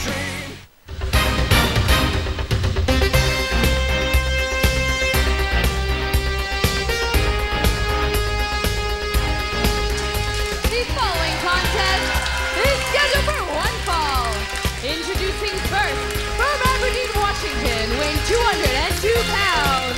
machine. The following contest is scheduled for one fall. Introducing first, from Aberdeen, Washington, weighing 202 pounds,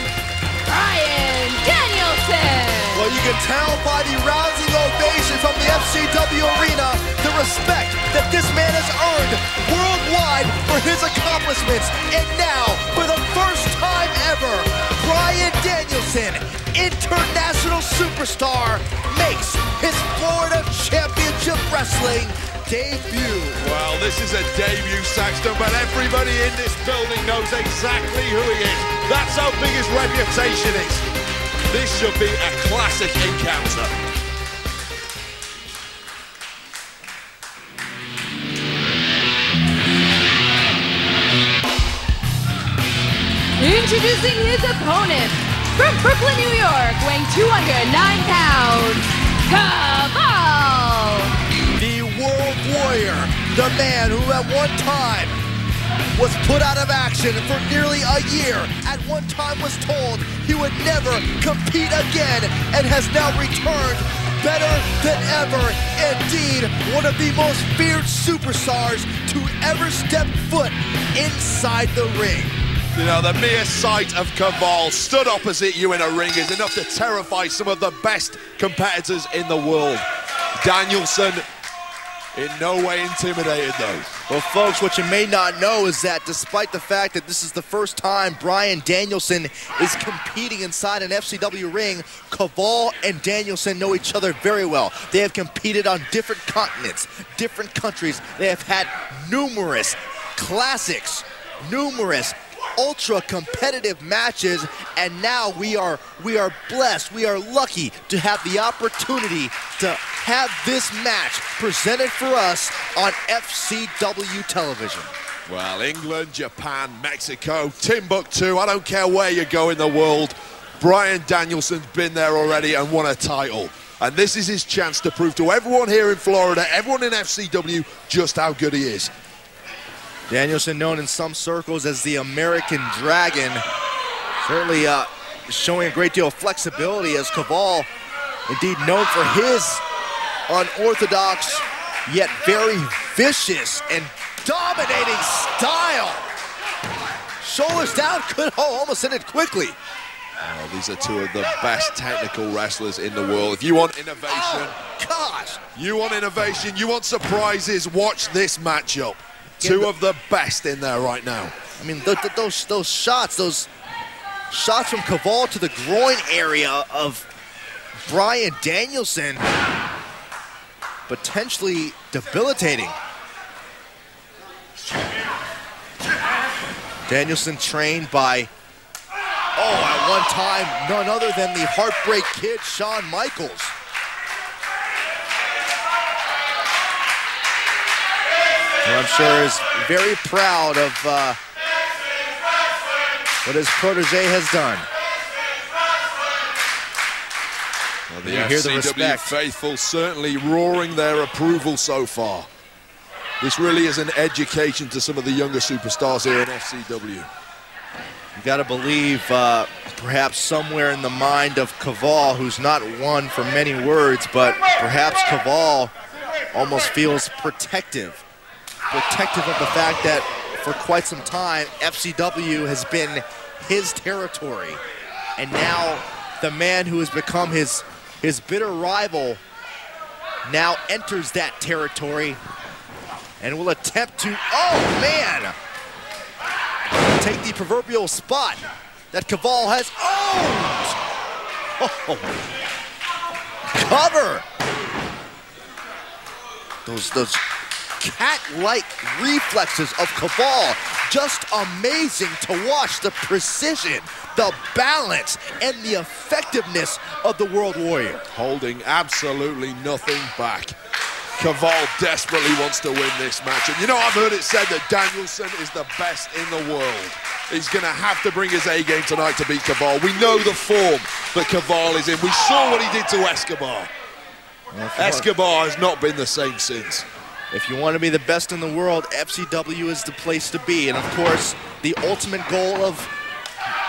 Bryan Danielson. Well, you can tell by the rousing ovation from the FCW arena the respect that this man has earned worldwide for his accomplishments. And now, for the first time ever, Bryan Danielson, international superstar, makes his Florida Championship Wrestling debut. Well, this is a debut, Saxton, but everybody in this building knows exactly who he is. That's how big his reputation is. This should be a classic encounter. Introducing his opponent, from Brooklyn, New York, weighing 209 pounds, Kaval. The World Warrior, the man who at one time was put out of action for nearly a year, at one time was told he would never compete again, and has now returned better than ever. Indeed, one of the most feared superstars to ever step foot inside the ring. You know, the mere sight of Kaval stood opposite you in a ring is enough to terrify some of the best competitors in the world. Danielson in no way intimidated though. Well, folks, what you may not know is that despite the fact that this is the first time Bryan Danielson is competing inside an FCW ring, Kaval and Danielson know each other very well. They have competed on different continents, different countries. They have had numerous classics, numerous ultra competitive matches, and now we are blessed, we are lucky to have the opportunity to have this match presented for us on FCW television. Well, England, Japan, Mexico, Timbuktu, I don't care where you go in the world, Bryan Danielson's been there already and won a title. And this is his chance to prove to everyone here in Florida, everyone in FCW, just how good he is. Danielson, known in some circles as the American Dragon, certainly showing a great deal of flexibility, as Kaval, indeed known for his unorthodox yet very vicious and dominating style. Shoulders down, almost ended quickly. Oh, these are two of the best technical wrestlers in the world. If you want innovation, gosh, you want innovation, you want surprises, watch this matchup. Two of the best in there right now. I mean, those shots from Kaval to the groin area of Bryan Danielson, potentially debilitating. Danielson trained by, at one time, none other than the Heartbreak Kid, Shawn Michaels. Well, I'm sure is very proud of what his protege has done. Well, the FCW faithful certainly roaring their approval so far. This really is an education to some of the younger superstars here in FCW. You got to believe perhaps somewhere in the mind of Kaval, who's not one for many words, but perhaps Kaval almost feels protective of the fact that for quite some time FCW has been his territory, and now the man who has become his bitter rival now enters that territory and will attempt to, take the proverbial spot that Kaval has owned. Cover. Those cat-like reflexes of Kaval, just amazing to watch. The precision, the balance, and the effectiveness of the World Warrior. Holding absolutely nothing back. Kaval desperately wants to win this match. And you know, I've heard it said that Danielson is the best in the world. He's going to have to bring his A-game tonight to beat Kaval. We know the form that Kaval is in. We saw what he did to Escobar. Escobar has not been the same since. If you want to be the best in the world, FCW is the place to be. And of course, the ultimate goal of,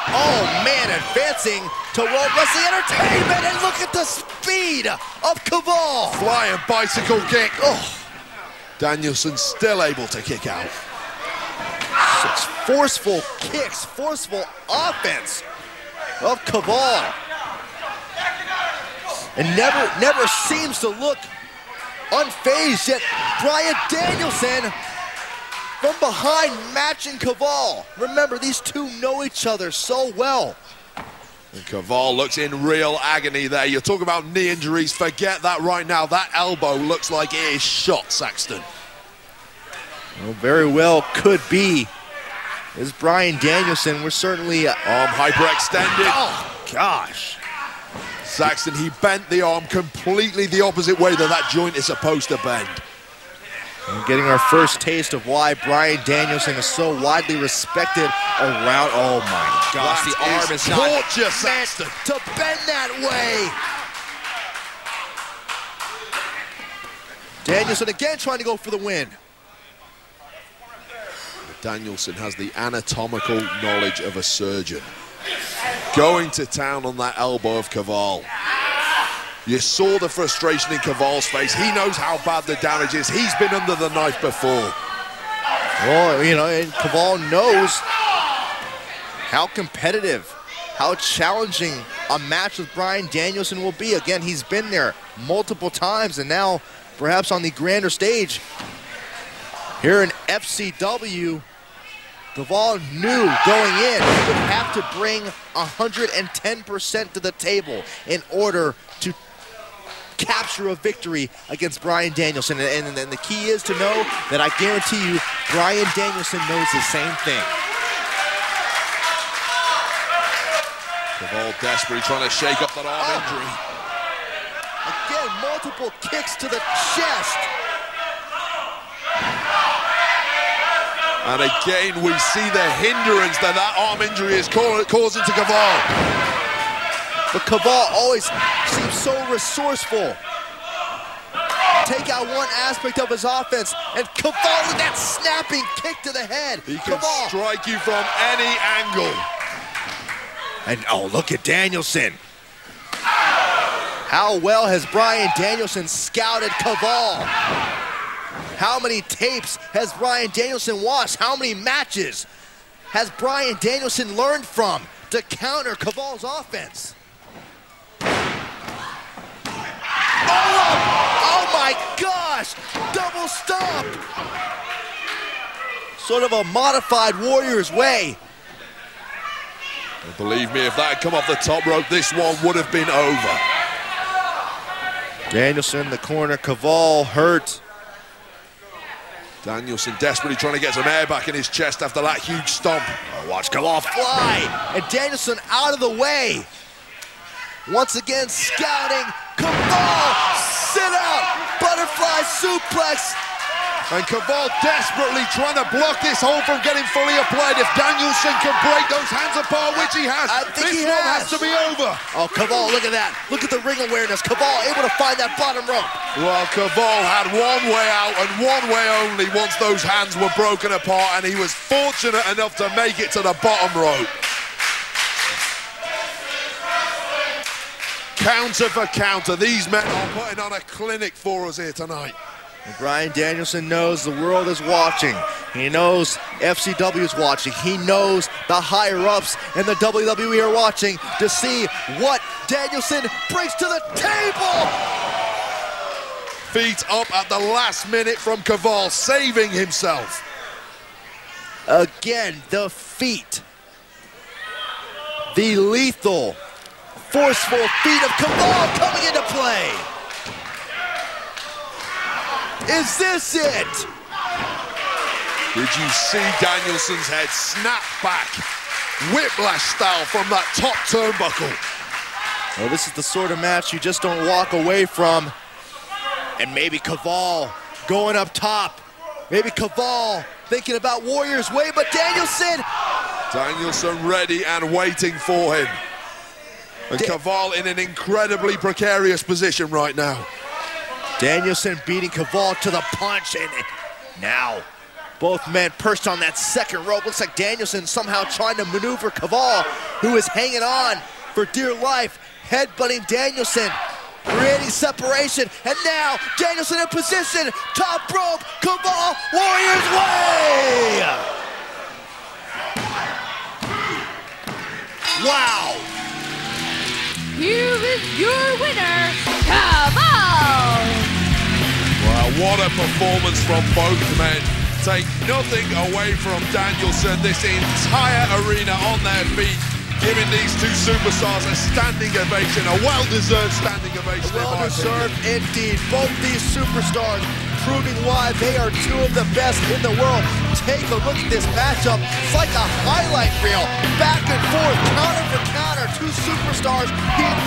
oh man, advancing to World Wrestling Entertainment. And look at the speed of Kaval. Flying bicycle kick. Oh, Danielson still able to kick out. Such forceful kicks, forceful offense of Kaval. And never seems to look unfazed, yet Bryan Danielson from behind matching Kaval. Remember, these two know each other so well. And Kaval looks in real agony there. You talk about knee injuries, forget that right now. That elbow looks like it is shot, Saxton. Well, very well could be. Is Bryan Danielson. We're certainly arm hyperextended. Oh gosh. Saxton, he bent the arm completely the opposite way that joint is supposed to bend. We're getting our first taste of why Bryan Danielson is so widely respected around. Oh my gosh, the arm is not meant to bend that way. Danielson again trying to go for the win. Danielson has the anatomical knowledge of a surgeon. Going to town on that elbow of Kaval. You saw the frustration in Kaval's face. He knows how bad the damage is. He's been under the knife before. Well, you know, and Kaval knows how competitive, how challenging a match with Bryan Danielson will be. Again, he's been there multiple times, and now perhaps on the grander stage here in FCW, Kaval knew going in he would have to bring 110% to the table in order to capture a victory against Bryan Danielson. And the key is to know that I guarantee you Bryan Danielson knows the same thing. Kaval desperately trying to shake up that arm injury. Again, multiple kicks to the chest. And again, we see the hindrance that arm injury is causing to Kaval. But Kaval always seems so resourceful. Take out one aspect of his offense, and Kaval with that snapping kick to the head. He can strike you from any angle. And oh, look at Danielson. How well has Bryan Danielson scouted Kaval? How many tapes has Bryan Danielson watched? How many matches has Bryan Danielson learned from to counter Kaval's offense? Oh my gosh! Double stomp! Sort of a modified Warriors way. And believe me, if that had come off the top rope, this one would have been over. Danielson in the corner, Kaval hurt. Danielson desperately trying to get some air back in his chest after that huge stomp. Oh, watch Kaval fly, and Danielson out of the way. Once again, scouting. Kaval, sit out, butterfly suplex. And Kaval desperately trying to block this hold from getting fully applied. If Danielson can break those hands apart, which he has, this one has to be over. Oh, Kaval, look at that. Look at the ring awareness. Kaval able to find that bottom rope. Well, Kaval had one way out and one way only once those hands were broken apart, and he was fortunate enough to make it to the bottom rope. Counter for counter. These men are putting on a clinic for us here tonight. Bryan Danielson knows the world is watching. He knows FCW is watching. He knows the higher-ups in the WWE are watching to see what Danielson brings to the table. Feet up at the last minute from Kaval, saving himself. Again, the feet. The lethal, forceful feet of Kaval coming into play. Is this it? Did you see Danielson's head snap back, whiplash style from that top turnbuckle? Well, this is the sort of match you just don't walk away from. And maybe Kaval going up top. Maybe Kaval thinking about Warriors way, but Danielson ready and waiting for him. And Kaval in an incredibly precarious position right now. Danielson beating Kaval to the punch, and now both men perched on that second rope. Looks like Danielson somehow trying to maneuver Kaval, who is hanging on for dear life, headbutting Danielson, creating separation, and now Danielson in position, top rope, Kaval, Warriors way! Wow! Here is your winner, Kaval! Wow, what a performance from both men. Take nothing away from Danielson. This entire arena on their feet, giving these two superstars a standing ovation, a well-deserved standing ovation. Well-deserved indeed. Both these superstars proving why they are two of the best in the world. Take a look at this matchup. It's like a highlight reel. Back and forth, counter for counter. Two superstars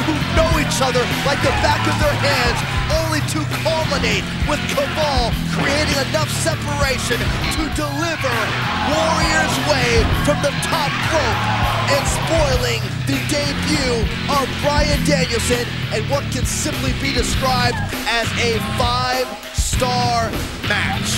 who know each other like the back of their hands, only to culminate with Kaval creating enough separation to deliver Warriors way from the top rope and spoiling the debut of Bryan Danielson and what can simply be described as a 5-star match.